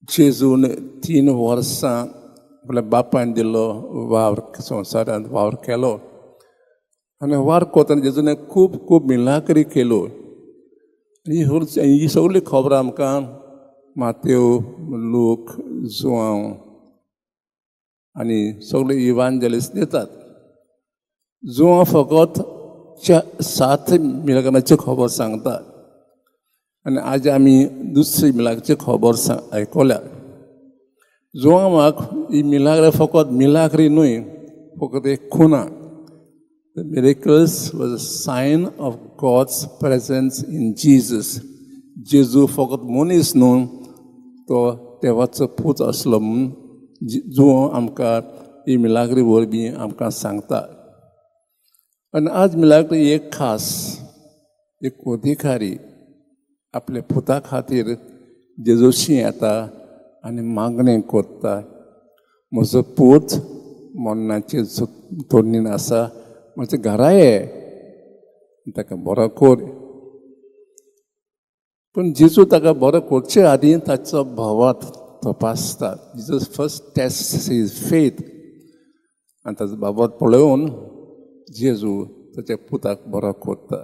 जेजून 3 वर्सां आपल्या बापायन दिल्लो वावर संवसारांत वावर केलो आनी वावर कोताना जेजून खूब खूब मिलाकरी केलो. ही सगळी खबर आमकां मातेव, लूक, जुआंव आनी सगळे इवांजेलिस्ट दितात. जुआंव फकत 7 मिलाग्रांची खबर सांगता आनी आज आमी दुसरी मिलाग्राची खबर आयकल्या. जुआंवाक ही मिलाग्र फकत मिलाग्री न्हय, फकत एक खुना. The miracles was a sign of God's presence in Jesus. जेजू फकत मनीस न्हू, तो देवाचो पूत आसलो म्हणून जुआंव आमकां ही मिलाग्री वरवीं आमकां सांगता. आनी आज मिलाग्री एक खास एक अधिकारी आपल्या पुता खातीर जेजूशी येता आनी मागणें कोत्ता. म्हजो पूत मरणाचे तोरणीन आसा, म्हज्या घरा ये, ताका बरो कोर. पूण जेजू ताका बरो करचे आदीं ताचो भावार्थ तपासता. Jesus first test his faith आनी ताचो भावार्थ पळोवन जेजू ताच्या पुताक बरो कोत्ता.